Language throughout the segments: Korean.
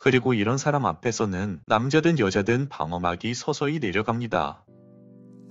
그리고 이런 사람 앞에서는 남자든 여자든 방어막이 서서히 내려갑니다.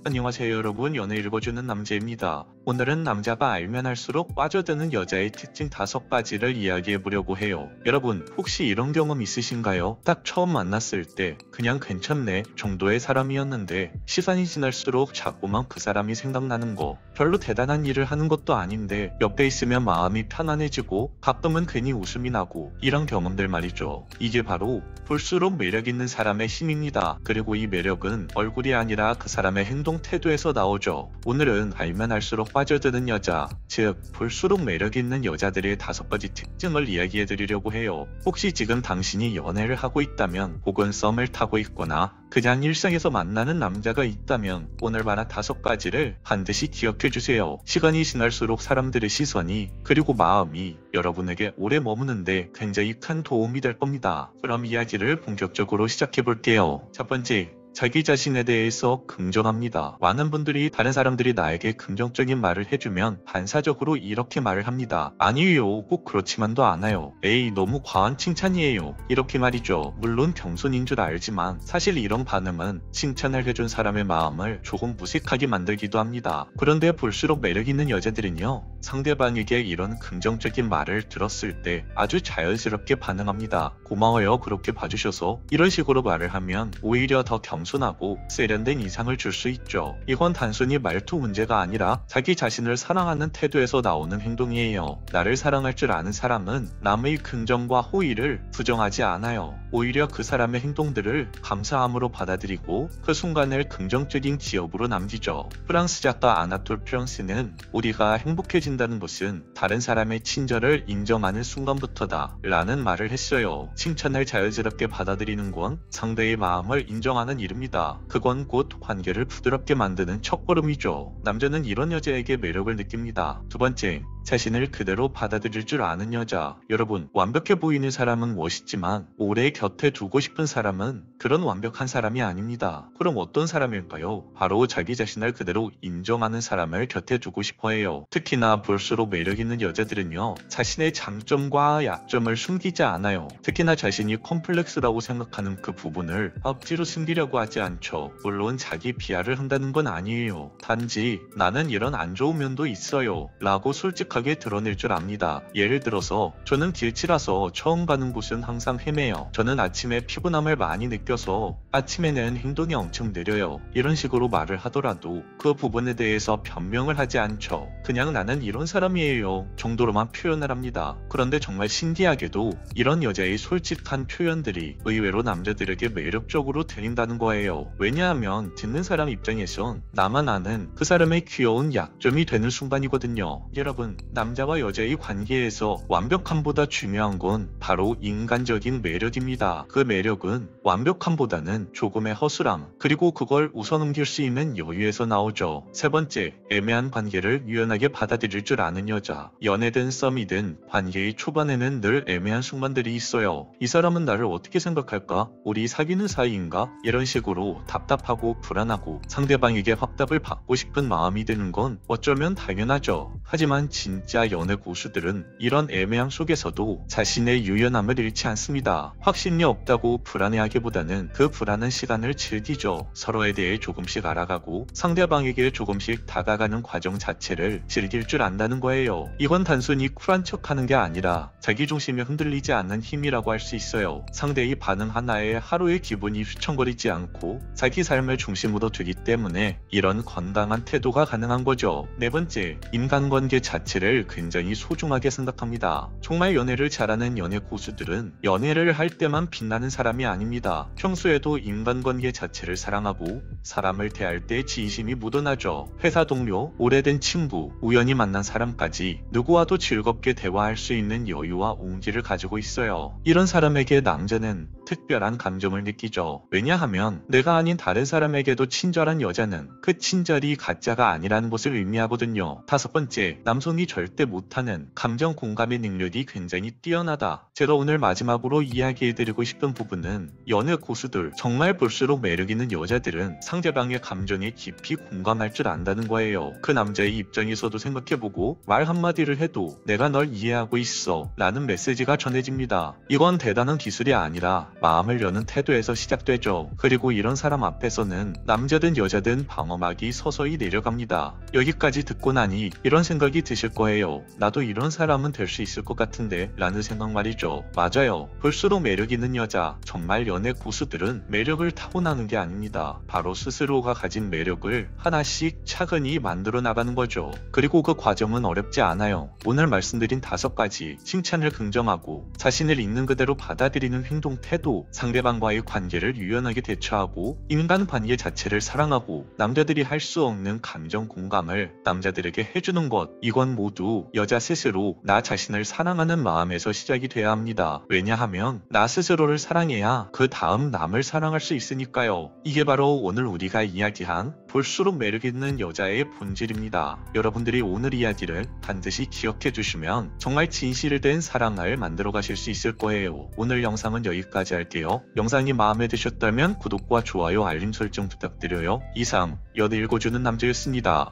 안녕하세요 여러분, 연애 읽어주는 남재입니다. 오늘은 남자가 알면 알수록 빠져드는 여자의 특징 5가지를 이야기해보려고 해요. 여러분 혹시 이런 경험 있으신가요? 딱 처음 만났을 때 그냥 괜찮네 정도의 사람이었는데 시간이 지날수록 자꾸만 그 사람이 생각나는 거. 별로 대단한 일을 하는 것도 아닌데 옆에 있으면 마음이 편안해지고 가끔은 괜히 웃음이 나고, 이런 경험들 말이죠. 이게 바로 볼수록 매력있는 사람의 힘입니다. 그리고 이 매력은 얼굴이 아니라 그 사람의 행동 태도에서 나오죠. 오늘은 알면 알수록 빠져드는 여자, 즉 볼수록 매력있는 여자들의 5가지 특징을 이야기해드리려고 해요. 혹시 지금 당신이 연애를 하고 있다면, 혹은 썸을 타고 있거나 그냥 일상에서 만나는 남자가 있다면 오늘 말한 5가지를 반드시 기억해주세요. 시간이 지날수록 사람들의 시선이 그리고 마음이 여러분에게 오래 머무는데 굉장히 큰 도움이 될 겁니다. 그럼 이야기를 본격적으로 시작해볼게요. 첫 번째, 자기 자신에 대해서 긍정합니다. 많은 분들이 다른 사람들이 나에게 긍정적인 말을 해주면 반사적으로 이렇게 말을 합니다. 아니에요, 꼭 그렇지만도 않아요. 에이, 너무 과한 칭찬이에요. 이렇게 말이죠. 물론 겸손인 줄 알지만 사실 이런 반응은 칭찬을 해준 사람의 마음을 조금 무색하게 만들기도 합니다. 그런데 볼수록 매력있는 여자들은요, 상대방에게 이런 긍정적인 말을 들었을 때 아주 자연스럽게 반응합니다. 고마워요, 그렇게 봐주셔서. 이런 식으로 말을 하면 오히려 더 겸손하고 세련된 인상을 줄 수 있죠. 이건 단순히 말투 문제가 아니라 자기 자신을 사랑하는 태도에서 나오는 행동이에요. 나를 사랑할 줄 아는 사람은 남의 긍정과 호의를 부정하지 않아요. 오히려 그 사람의 행동들을 감사함으로 받아들이고 그 순간을 긍정적인 기억으로 남기죠. 프랑스 작가 아나톨 프랑스는 우리가 행복해진다는 것은 다른 사람의 친절을 인정하는 순간부터다 라는 말을 했어요. 칭찬을 자연스럽게 받아들이는 건 상대의 마음을 인정하는 일입니다. 그건 곧 관계를 부드럽게 만드는 첫걸음이죠. 남자는 이런 여자에게 매력을 느낍니다. 두 번째, 자신을 그대로 받아들일 줄 아는 여자. 여러분, 완벽해 보이는 사람은 멋있지만 오래 곁에 두고 싶은 사람은 그런 완벽한 사람이 아닙니다. 그럼 어떤 사람일까요? 바로 자기 자신을 그대로 인정하는 사람을 곁에 두고 싶어 해요. 특히나 볼수록 매력있는 여자들은요, 자신의 장점과 약점을 숨기지 않아요. 특히나 자신이 컴플렉스라고 생각하는 그 부분을 억지로 숨기려고 하지 않죠. 물론 자기 비하를 한다는 건 아니에요. 단지 나는 이런 안 좋은 면도 있어요 라고 솔직하게 드러낼 줄 압니다. 예를 들어서 저는 길치라서 처음 가는 곳은 항상 헤매요. 저는 아침에 피곤함을 많이 느껴서 아침에는 행동이 엄청 느려요. 이런 식으로 말을 하더라도 그 부분에 대해서 변명을 하지 않죠. 그냥 나는 이런 사람이에요 정도로만 표현을 합니다. 그런데 정말 신기하게도 이런 여자의 솔직한 표현들이 의외로 남자들에게 매력적으로 들린다는 거예요. 왜냐하면 듣는 사람 입장에선 나만 아는 그 사람의 귀여운 약점이 되는 순간이거든요. 여러분, 남자와 여자의 관계에서 완벽함보다 중요한 건 바로 인간적인 매력입니다. 그 매력은 완벽함보다는 조금의 허술함, 그리고 그걸 웃어넘길 수 있는 여유에서 나오죠. 세 번째, 애매한 관계를 유연하게 받아들일 줄 아는 여자. 연애든 썸이든 관계의 초반에는 늘 애매한 순간들이 있어요. 이 사람은 나를 어떻게 생각할까? 우리 사귀는 사이인가? 이런 식으로 답답하고 불안하고 상대방에게 확답을 받고 싶은 마음이 드는 건 어쩌면 당연하죠. 하지만 진짜 연애 고수들은 이런 애매함 속에서도 자신의 유연함을 잃지 않습니다. 확신이 없다고 불안해하기보다는 그 불안한 시간을 즐기죠. 서로에 대해 조금씩 알아가고 상대방에게 조금씩 다가가는 과정 자체를 즐길 줄 안다는 거예요. 이건 단순히 쿨한 척하는 게 아니라 자기중심이 흔들리지 않는 힘이라고 할 수 있어요. 상대의 반응 하나에 하루의 기분이 휘청거리지 않고 자기 삶을 중심으로 두기 때문에 이런 건강한 태도가 가능한 거죠. 네 번째, 인간관계 자체를 굉장히 소중하게 생각합니다. 정말 연애를 잘하는 연애 고수들은 연애를 할 때만 빛나는 사람이 아닙니다. 평소에도 인간관계 자체를 사랑하고 사람을 대할 때 진심이 묻어나죠. 회사 동료, 오래된 친구, 우연히 만난 사람까지 누구와도 즐겁게 대화할 수 있는 여유와 온기를 가지고 있어요. 이런 사람에게 남자는 특별한 감정을 느끼죠. 왜냐하면 내가 아닌 다른 사람에게도 친절한 여자는 그 친절이 가짜가 아니라는 것을 의미하거든요. 5번째, 남성이 절대 못하는 감정 공감의 능력이 굉장히 뛰어나다. 제가 오늘 마지막으로 이야기해드리고 싶은 부분은 연애 고수들, 정말 볼수록 매력있는 여자들은 상대방의 감정에 깊이 공감할 줄 안다는 거예요. 그 남자의 입장에서도 생각해보고 말 한마디를 해도 내가 널 이해하고 있어 라는 메시지가 전해집니다. 이건 대단한 기술이 아니라 마음을 여는 태도에서 시작되죠. 그리고 이런 사람 앞에서는 남자든 여자든 방어막이 서서히 내려갑니다. 여기까지 듣고 나니 이런 생각이 드실 거예요. 나도 이런 사람은 될 수 있을 것 같은데 라는 생각 말이죠. 맞아요. 볼수록 매력 있는 여자, 정말 연애 고수들은 매력을 타고나는 게 아닙니다. 바로 스스로가 가진 매력을 하나씩 차근히 만들어 나가는 거죠. 그리고 그 과정은 어렵지 않아요. 오늘 말씀드린 5가지, 칭찬을 긍정하고 자신을 있는 그대로 받아들이는 행동 태도, 상대방과의 관계를 유연하게 대처하고 인간관계 자체를 사랑하고 남자들이 할 수 없는 감정 공감을 남자들에게 해주는 것, 이건 모두 여자 스스로 나 자신을 사랑하는 마음에서 시작이 돼야 합니다. 왜냐하면 나 스스로를 사랑해야 그 다음 남을 사랑할 수 있으니까요. 이게 바로 오늘 우리가 이야기한 볼수록 매력있는 여자의 본질입니다. 여러분들이 오늘 이야기를 반드시 기억해 주시면 정말 진실된 사랑을 만들어 가실 수 있을 거예요. 오늘 영상은 여기까지 할게요. 영상이 마음에 드셨다면 구독과 좋아요, 알림 설정 부탁드려요. 이상 연애 읽어주는 남자였습니다.